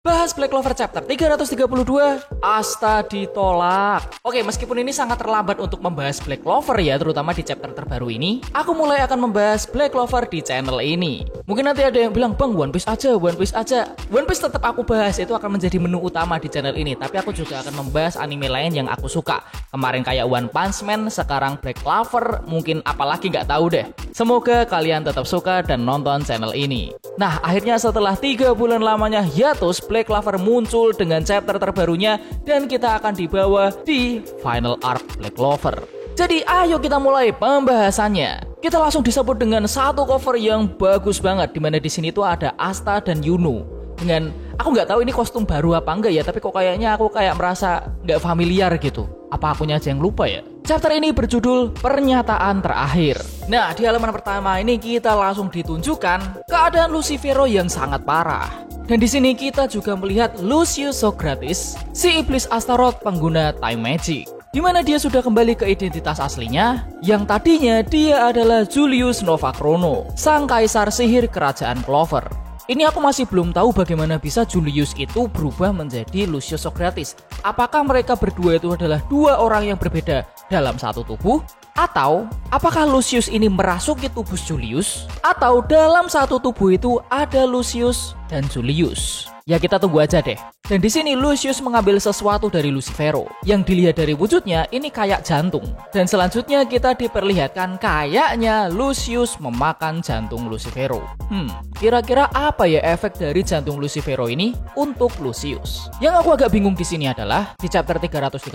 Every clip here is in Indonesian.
Bahas Black Clover chapter 332, Asta ditolak. Oke, meskipun ini sangat terlambat untuk membahas Black Clover ya, terutama di chapter terbaru ini, aku mulai akan membahas Black Clover di channel ini. Mungkin nanti ada yang bilang, "Bang, One Piece aja, One Piece aja." One Piece tetap aku bahas, itu akan menjadi menu utama di channel ini, tapi aku juga akan membahas anime lain yang aku suka. Kemarin kayak One Punch Man, sekarang Black Clover, mungkin apalagi nggak tahu deh. Semoga kalian tetap suka dan nonton channel ini. Nah, akhirnya setelah 3 bulan lamanya hiatus, Black Clover muncul dengan chapter terbarunya dan kita akan dibawa di final arc Black Clover. Jadi ayo kita mulai pembahasannya. Kita langsung disebut dengan satu cover yang bagus banget, dimana di sini tuh ada Asta dan Yuno. Dengan aku nggak tahu ini kostum baru apa enggak ya, tapi kok kayaknya aku kayak merasa nggak familiar gitu. Apa akunya aja yang lupa ya? Chapter ini berjudul Pernyataan Terakhir. Nah, di halaman pertama ini kita langsung ditunjukkan keadaan Lucifero yang sangat parah. Dan di sini kita juga melihat Lucius Socrates, si iblis Astaroth pengguna time magic, di mana dia sudah kembali ke identitas aslinya, yang tadinya dia adalah Julius Novachrono, sang kaisar sihir kerajaan Clover. Ini aku masih belum tahu bagaimana bisa Julius itu berubah menjadi Lucius Socrates. Apakah mereka berdua itu adalah dua orang yang berbeda dalam satu tubuh? Atau apakah Lucius ini merasuki tubuh Julius? Atau dalam satu tubuh itu ada Lucius dan Julius? Ya kita tunggu aja deh. Dan di sini Lucius mengambil sesuatu dari Lucifero. Yang dilihat dari wujudnya ini kayak jantung. Dan selanjutnya kita diperlihatkan kayaknya Lucius memakan jantung Lucifero. Kira-kira apa ya efek dari jantung Lucifero ini untuk Lucius? Yang aku agak bingung di sini adalah di chapter 330,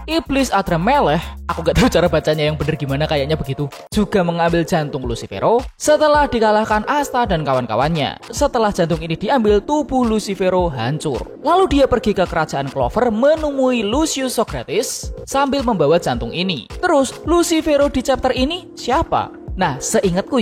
Iblis Adramelech, aku gak tahu cara bacanya yang bener gimana, kayaknya begitu, juga mengambil jantung Lucifero setelah dikalahkan Asta dan kawan-kawannya. Setelah jantung ini diambil, tubuh Lucifero hancur. Lalu dia pergi ke kerajaan Clover menemui Lucius Socrates sambil membawa jantung ini. Terus Lucifero di chapter ini siapa? Nah, seingatku,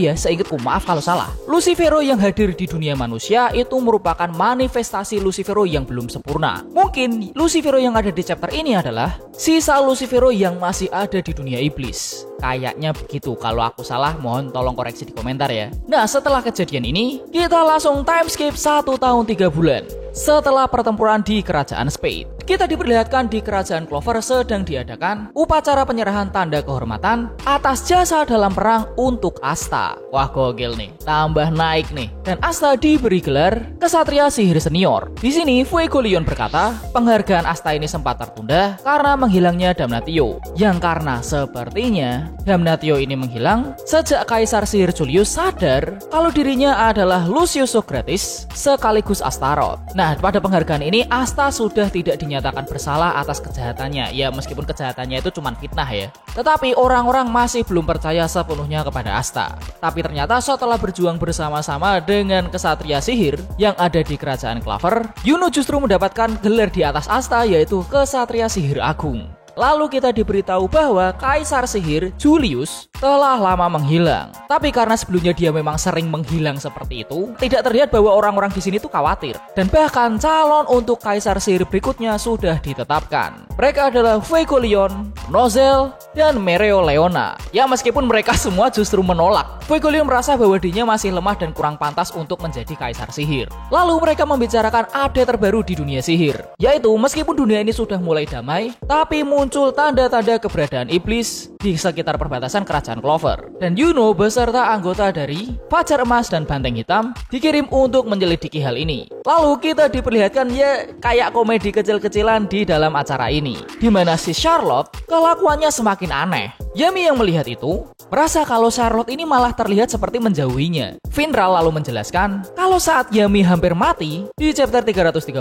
maaf kalau salah, Lucifero yang hadir di dunia manusia itu merupakan manifestasi Lucifero yang belum sempurna. Mungkin Lucifero yang ada di chapter ini adalah sisa Lucifero yang masih ada di dunia iblis. Kayaknya begitu, kalau aku salah mohon tolong koreksi di komentar ya. Nah, setelah kejadian ini, kita langsung time skip 1 tahun 3 bulan. Setelah pertempuran di kerajaan Spade, kita diperlihatkan di kerajaan Clover sedang diadakan upacara penyerahan tanda kehormatan atas jasa dalam perang untuk Asta. Wah, gokil nih, tambah naik nih. Dan Asta diberi gelar Kesatria Sihir Senior. Di sini Fuegoleon berkata, penghargaan Asta ini sempat tertunda karena menghilangnya Damnatio. Yang karena sepertinya Damnatio ini menghilang sejak Kaisar Sihir Julius sadar kalau dirinya adalah Lucius Socrates sekaligus Astaroth. Nah, pada penghargaan ini Asta sudah tidak dinyatakan bersalah atas kejahatannya. Ya, meskipun kejahatannya itu cuma fitnah ya. Tetapi orang-orang masih belum percaya sepenuhnya kepada Asta. Tapi ternyata setelah berjuang bersama-sama dengan kesatria sihir yang ada di kerajaan Clover, Yuno justru mendapatkan gelar di atas Asta, yaitu Kesatria Sihir Agung. Lalu kita diberitahu bahwa Kaisar Sihir Julius telah lama menghilang. Tapi karena sebelumnya dia memang sering menghilang seperti itu, tidak terlihat bahwa orang-orang di sini tuh khawatir. Dan bahkan calon untuk Kaisar Sihir berikutnya sudah ditetapkan. Mereka adalah Fuegoleon, Nozel, dan Mereoleona. Ya, meskipun mereka semua justru menolak. Fuegoleon merasa bahwa dirinya masih lemah dan kurang pantas untuk menjadi Kaisar Sihir. Lalu mereka membicarakan update terbaru di dunia sihir, yaitu meskipun dunia ini sudah mulai damai, tapi muncul tanda-tanda keberadaan iblis di sekitar perbatasan kerajaan Clover. Dan Yuno beserta anggota dari Fajar Emas dan Banteng Hitam dikirim untuk menyelidiki hal ini. Lalu kita diperlihatkan ya kayak komedi kecil-kecilan di dalam acara ini, di mana si Charlotte kelakuannya semakin aneh. Yami yang melihat itu merasa kalau Charlotte ini malah terlihat seperti menjauhinya. Finral lalu menjelaskan kalau saat Yami hampir mati di chapter 330,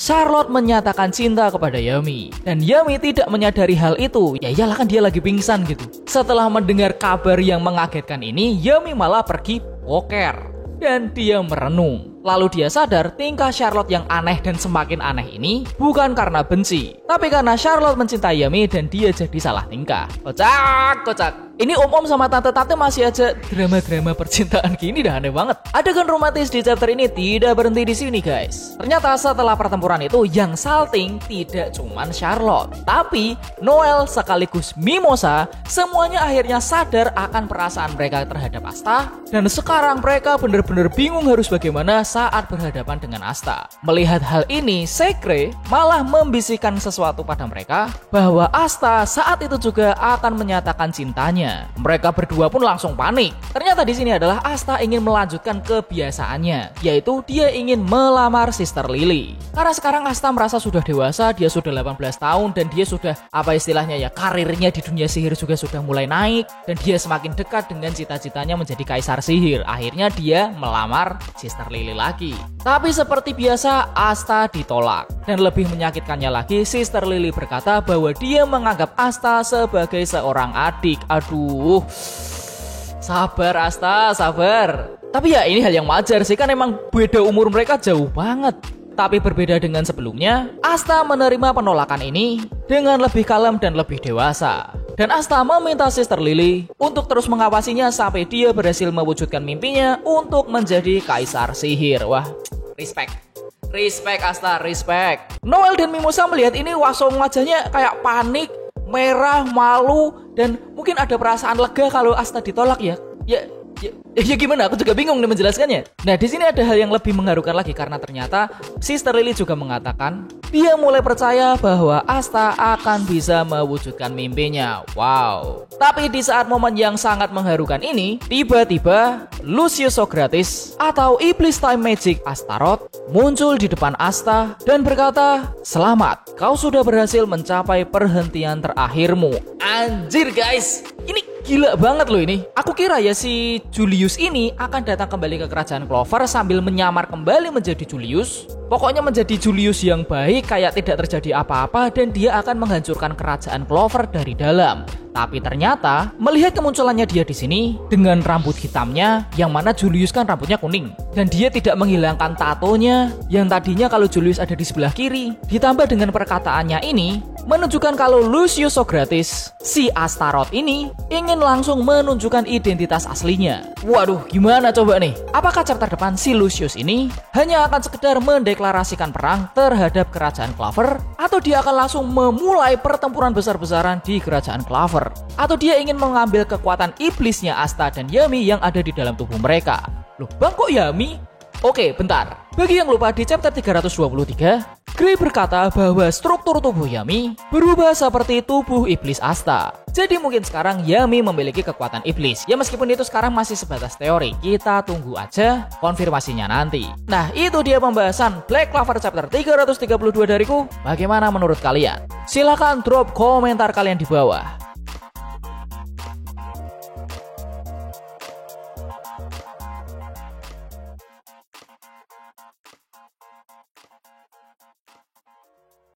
Charlotte menyatakan cinta kepada Yami. Dan Yami tidak menyadari hal itu. Ya iyalah, kan dia lagi pingsan gitu. Setelah mendengar kabar yang mengagetkan ini, Yami malah pergi poker. Dan dia merenung. Lalu dia sadar tingkah Charlotte yang aneh dan semakin aneh ini bukan karena benci, tapi karena Charlotte mencintai Yami dan dia jadi salah tingkah. Kocak, kocak. Ini om-om sama tante-tante masih aja drama-drama percintaan gini, dah aneh banget. Adegan romantis di chapter ini tidak berhenti di sini guys. Ternyata setelah pertempuran itu yang salting tidak cuman Charlotte, tapi Noel sekaligus Mimosa. Semuanya akhirnya sadar akan perasaan mereka terhadap Asta, dan sekarang mereka benar-benar bingung harus bagaimana saat berhadapan dengan Asta. Melihat hal ini, Sekre malah membisikkan sesuatu pada mereka bahwa Asta saat itu juga akan menyatakan cintanya. Mereka berdua pun langsung panik. Ternyata di sini adalah Asta ingin melanjutkan kebiasaannya, yaitu dia ingin melamar Sister Lily. Karena sekarang Asta merasa sudah dewasa, dia sudah 18 tahun dan dia sudah karirnya di dunia sihir juga sudah mulai naik, dan dia semakin dekat dengan cita-citanya menjadi kaisar sihir. Akhirnya dia melamar Sister Lily lagi. Tapi seperti biasa Asta ditolak, dan lebih menyakitkannya lagi, Sister Lily berkata bahwa dia menganggap Asta sebagai seorang adik. Aduh, sabar Asta, sabar. Tapi ya ini hal yang wajar sih, kan emang beda umur mereka jauh banget. Tapi berbeda dengan sebelumnya, Asta menerima penolakan ini dengan lebih kalem dan lebih dewasa. Dan Asta meminta Sister Lily untuk terus mengawasinya sampai dia berhasil mewujudkan mimpinya untuk menjadi kaisar sihir. Wah, respect. Respect Asta, respect. Noel dan Mimosa melihat ini langsung wajahnya kayak panik, merah, malu, dan mungkin ada perasaan lega kalau Asta ditolak ya. Ya gimana? Aku juga bingung nih menjelaskannya. Nah, di sini ada hal yang lebih mengharukan lagi karena ternyata Sister Lily juga mengatakan dia mulai percaya bahwa Asta akan bisa mewujudkan mimpinya. Wow. Tapi di saat momen yang sangat mengharukan ini, tiba-tiba Lucius Socrates atau Iblis Time Magic Astaroth muncul di depan Asta dan berkata, "Selamat, kau sudah berhasil mencapai perhentian terakhirmu." Anjir guys, ini gila banget loh ini. Aku kira ya si Julius ini akan datang kembali ke kerajaan Clover sambil menyamar kembali menjadi Julius. Pokoknya menjadi Julius yang baik, kayak tidak terjadi apa-apa, dan dia akan menghancurkan kerajaan Clover dari dalam. Tapi ternyata melihat kemunculannya dia di sini dengan rambut hitamnya, yang mana Julius kan rambutnya kuning, dan dia tidak menghilangkan tatonya yang tadinya kalau Julius ada di sebelah kiri. Ditambah dengan perkataannya ini menunjukkan kalau Lucius Socrates, si Astaroth ini, ingin langsung menunjukkan identitas aslinya. Waduh, gimana coba nih? Apakah chapter depan si Lucius ini hanya akan sekedar mendeklarasikan perang terhadap kerajaan Clover, atau dia akan langsung memulai pertempuran besar-besaran di kerajaan Clover, atau dia ingin mengambil kekuatan iblisnya Asta dan Yami yang ada di dalam tubuh mereka? Loh, bang kok Yami? Oke, bentar. Bagi yang lupa, di chapter 323, Gray berkata bahwa struktur tubuh Yami berubah seperti tubuh iblis Asta. Jadi mungkin sekarang Yami memiliki kekuatan iblis. Ya meskipun itu sekarang masih sebatas teori, kita tunggu aja konfirmasinya nanti. Nah, itu dia pembahasan Black Clover chapter 332 dariku. Bagaimana menurut kalian? Silahkan drop komentar kalian di bawah.